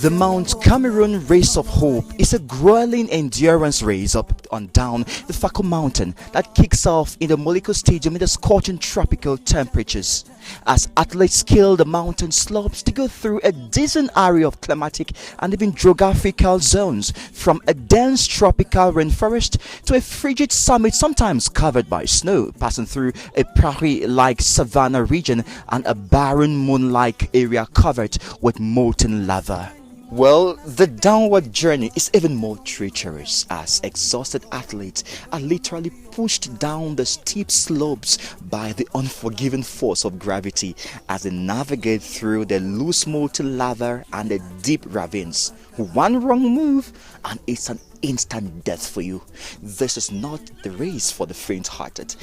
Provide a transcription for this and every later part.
The Mount Cameroon Race of Hope is a grueling endurance race up and down the Fako Mountain that kicks off in the Moliko Stadium in the scorching tropical temperatures. As athletes scale the mountain slopes, they go through a decent array of climatic and even geographical zones, from a dense tropical rainforest to a frigid summit sometimes covered by snow, passing through a prairie-like savanna region and a barren moon-like area covered with molten lava. Well, the downward journey is even more treacherous as exhausted athletes are literally pushed down the steep slopes by the unforgiving force of gravity as they navigate through the loose molten lava and the deep ravines. One wrong move and it's an instant death for you. This is not the race for the faint-hearted.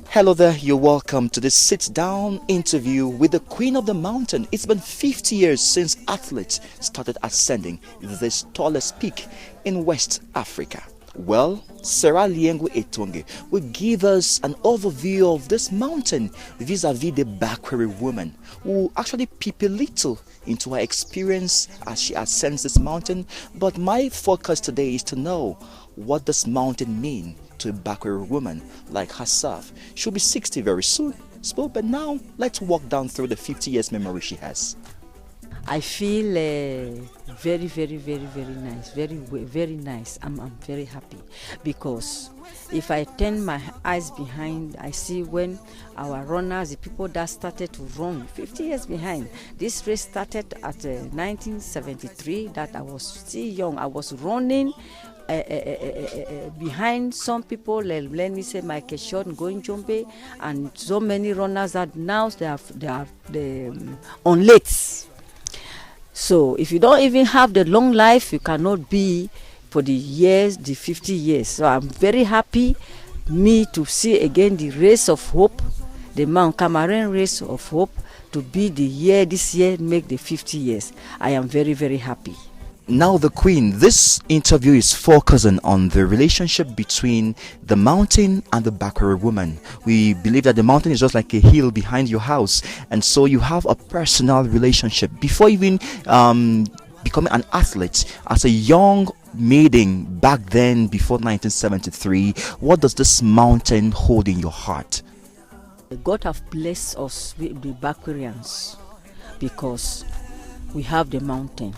Hello there, you're welcome to this sit-down interview with the Queen of the Mountain. It's been 50 years since athletes started ascending this tallest peak in West Africa. Well, Sarah Liengu Etonge will give us an overview of this mountain vis-a-vis the Bakweri woman who actually peep a little into her experience as she ascends this mountain. But my focus today is to know what this mountain means to a Bakweri woman like herself. She'll be 60 very soon, but now let's walk down through the 50 years memory she has. I feel very, very, very, very nice, very nice. I'm very happy because if I turn my eyes behind, I see when our runners, the people that started to run 50 years behind. This race started at 1973, that I was still young. I was running behind some people, let me say Michael Short, going Jombe, and so many runners that now they are on late. So if you don't even have the long life, you cannot be for the years, the 50 years. So I'm very happy to see again the race of hope, the Mount Cameroon race of hope, to be this year make the 50 years. I am very, very happy. Now the Queen, this interview is focusing on the relationship between the mountain and the Bakweri woman. We believe that the mountain is just like a hill behind your house, and so you have a personal relationship. Before even becoming an athlete, as a young maiden back then, before 1973, what does this mountain hold in your heart? God have blessed us with the Bakwerians because we have the mountain.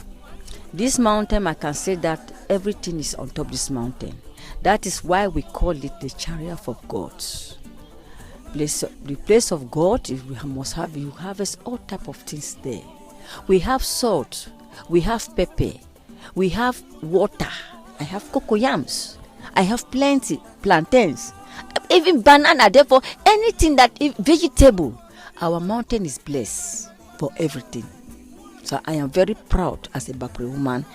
This mountain, I can say that everything is on top of this mountain. That is why we call it the chariot of God. The place of God, you harvest all type of things there. We have salt, we have pepper, we have water, I have cocoyams, I have plenty plantains, even banana. Therefore, anything that is vegetable, our mountain is blessed for everything. So I am very proud as a Bakweri woman,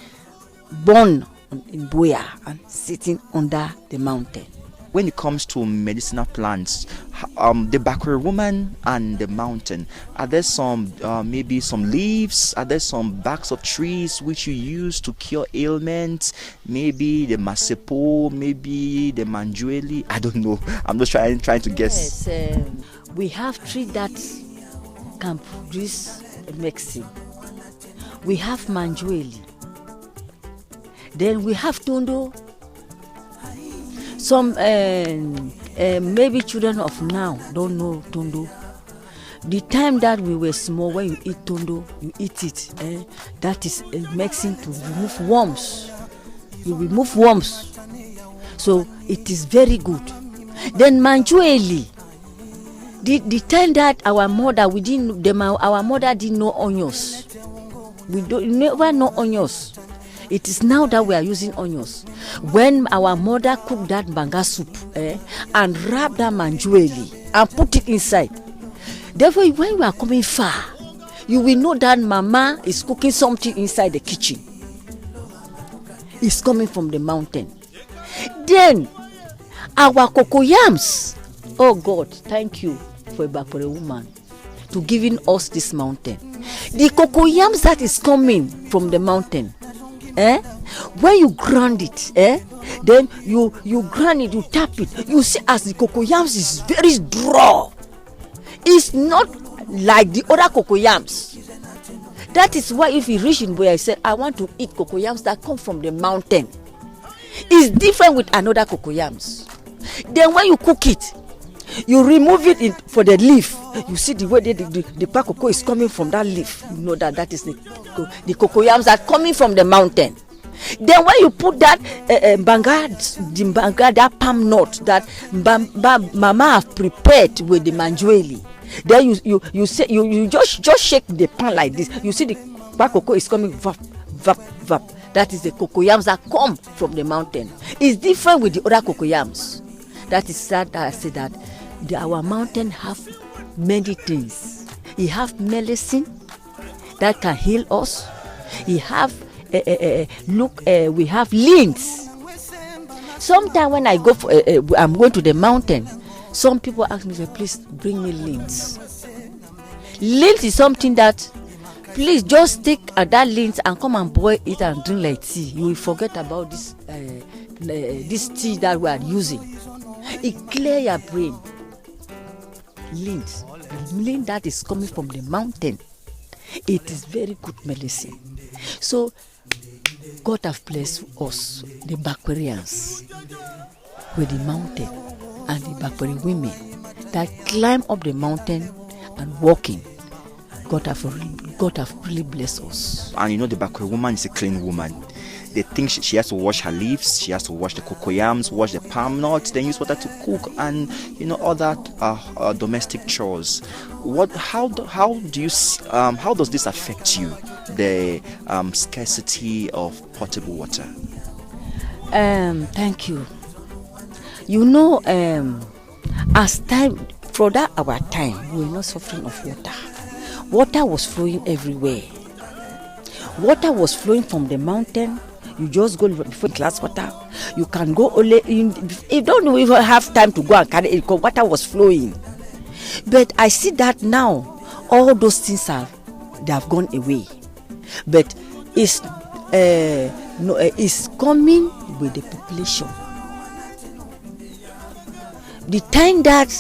born in Buea and sitting under the mountain. When it comes to medicinal plants, the Bakweri woman and the mountain, are there some maybe some leaves? Are there some barks of trees which you use to cure ailments? Maybe the masepo, maybe the manjueli. I don't know. I'm just trying to guess. Yes, we have trees that can produce medicine. We have manjueli. Then we have tondo. Some maybe children of now don't know tondo. The time that we were small, when you eat tondo, you eat it. That is a medicine to remove worms. You remove worms. So it is very good. Then manjueli. The time that our mother didn't know onions. We never know onions. It is now that we are using onions. When our mother cooked that banga soup and wrap that manjueli and put it inside. Therefore, when you are coming far, you will know that mama is cooking something inside the kitchen. It's coming from the mountain. Then, our cocoyams. Oh God, thank you for a Bakweri woman to giving us this mountain. The cocoyams that is coming from the mountain, When you grind it, then you grind it, you tap it. You see, as the cocoyams is very draw. It's not like the other cocoyams. That is why if you reach in where I said I want to eat cocoyams that come from the mountain, it's different with another cocoyams. Then when you cook it, you remove it for the leaf. You see the way the cocoa is coming from that leaf. You know that is the cocoyams that coming from the mountain. Then when you put that that palm nut that mama have prepared with the manjueli, then you say you just shake the pan like this. You see the cocoa is coming vap vap vap. That is the cocoyams that come from the mountain. It's different with the other cocoyams. That is sad that I say that our mountain have many things. It have medicine that can heal us. It have we have links. Sometimes when I go for I'm going to the mountain, some people ask me, please bring me links. Lint is something that, please just take that lint and come and boil it and drink like tea. You will forget about this tea that we are using. It clear your brain. Lint that is coming from the mountain. It is very good medicine. So God have blessed us, the Bakwerians, with the mountain, and the Bakweri women that climb up the mountain and walking. God have really blessed us. And you know, the Bakweri woman is a clean woman. They think she has to wash her leaves, she has to wash the cocoyams, wash the palm nuts, then use water to cook, and other domestic chores. How does this affect you? The scarcity of potable water. Thank you. As time for that our time, we were not suffering of water. Water was flowing everywhere. Water was flowing from the mountain. You just go before glass water. You can go only in. You don't even have time to go and carry it because water was flowing. But I see that now, all those things they have gone away. But it's coming with the population. The time that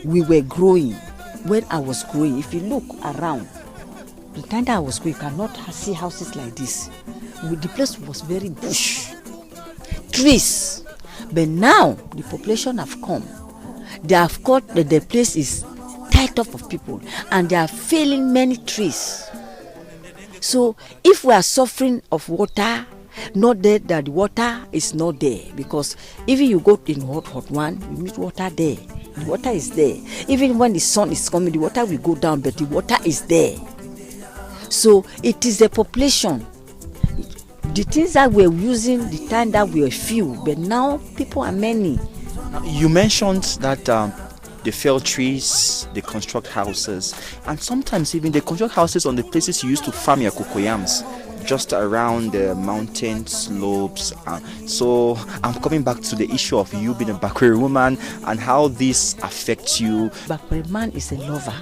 we were growing, when I was growing, if you look around, the time that I was growing, you cannot see houses like this. The place was very bush, trees. But now the population have come. They have got the place is tied up of people, and they are felling many trees. So if we are suffering of water, not that the water is not there, because even you go in hot one, you meet water there. The water is there. Even when the sun is coming, the water will go down, but the water is there. So it is the population. The things that we're using, the time that we were few, but now people are many. You mentioned that they fell trees, they construct houses, and sometimes even they construct houses on the places you used to farm your cocoyams, just around the mountain slopes. So I'm coming back to the issue of you being a Bakweri woman and how this affects you. Bakweri man is a lover.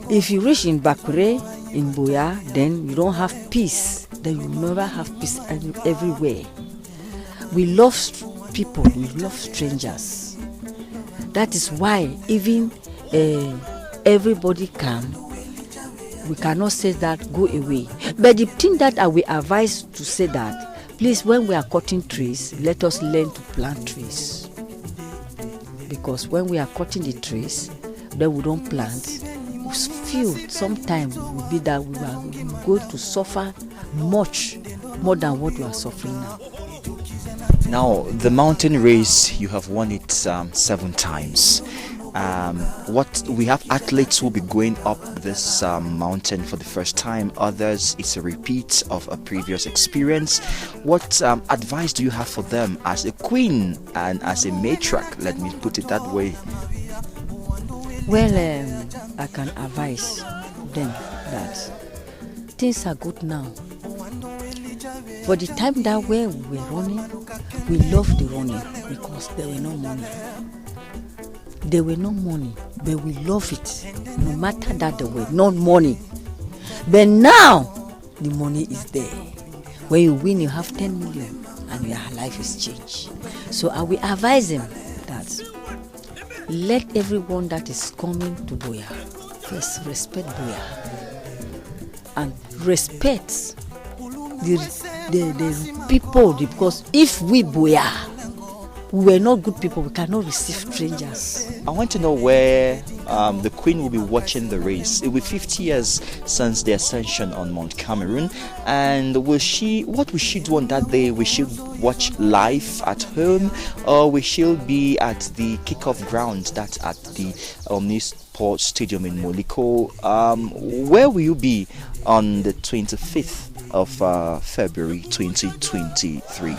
If you reach in Bakweri, in Boya, then you don't have peace. Then you never have peace everywhere. We love people, we love strangers. That is why even everybody come, we cannot say that go away. But the thing that I will advise to say that, please, when we are cutting trees, let us learn to plant trees. Because when we are cutting the trees, then we don't plant. Sometimes will be that we are going to suffer much more than what we are suffering now. Now, the mountain race, you have won it 7 times. We have athletes who will be going up this mountain for the first time. Others, it's a repeat of a previous experience. What advice do you have for them as a queen and as a matriarch? Let me put it that way. Well, I can advise them that things are good now. For the time that when we were running, we loved the running because there were no money. There were no money, but we love it. No matter that there were no money. But now, the money is there. When you win, you have 10 million and your life is changed. So I will advise them that let everyone that is coming to Boya first respect Boya and respect the people, because if we Boya, we were not good people, we cannot receive strangers. I want to know where the Queen will be watching the race. It will be 50 years since the ascension on Mount Cameroon, and what will she do on that day? Will she watch live at home, or will she be at the kickoff ground that's at the Omnisport Stadium in Moliko? Where will you be on the 25th of February 2023?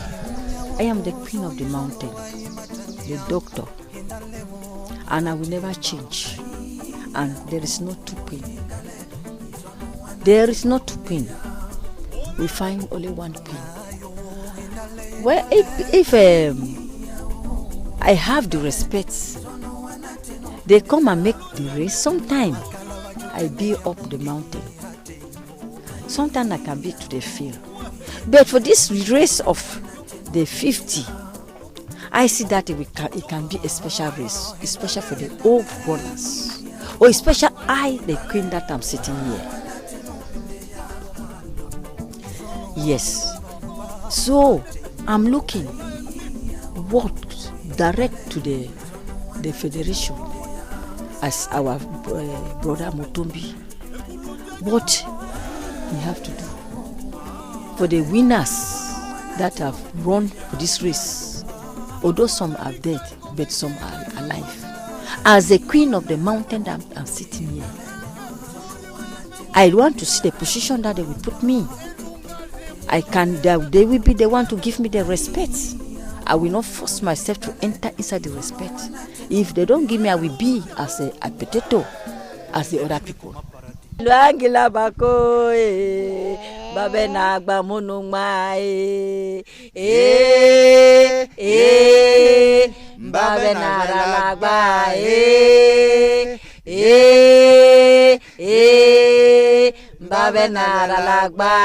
I am the Queen of the mountain, the doctor, and I will never change. And there is no two queen. There is no two queen. We find only one queen. Well, if I have the respect, they come and make the race. Sometimes I be up the mountain. Sometimes I can be to the field. But for this race of the 50, I see that it can be a special race, especially for the old runners, or especially I, the queen that I'm sitting here. Yes. So I'm looking what direct to the federation as our brother Mutumbi, what we have to do for the winners that have run for this race. Although some are dead, but some are alive. As the queen of the mountain that I'm sitting here, I want to see the position that they will put me. They will be the one to give me the respect. I will not force myself to enter inside the respect. If they don't give me, I will be as a potato as the other people. Luangila bako babe na agba monongma babe na agba babe na agba.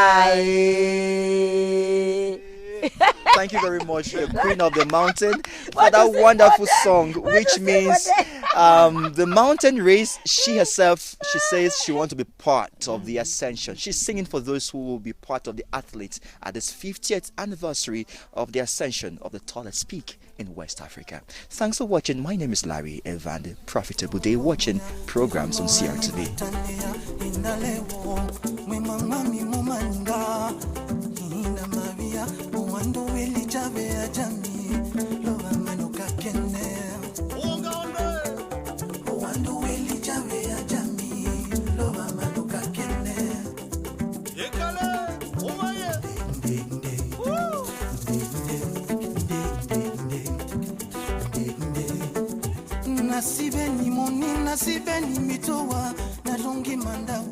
Thank you very much, the Queen of the Mountain, for that wonderful song, which means the mountain race. She herself, she says she wants to be part of the ascension. She's singing for those who will be part of the athletes at this 50th anniversary of the ascension of the tallest peak in West Africa. Thanks for watching. My name is Larry Evan. Profitable day watching programs on CRTV. Nasibeni moni nasibeni mitowa na rongi manda.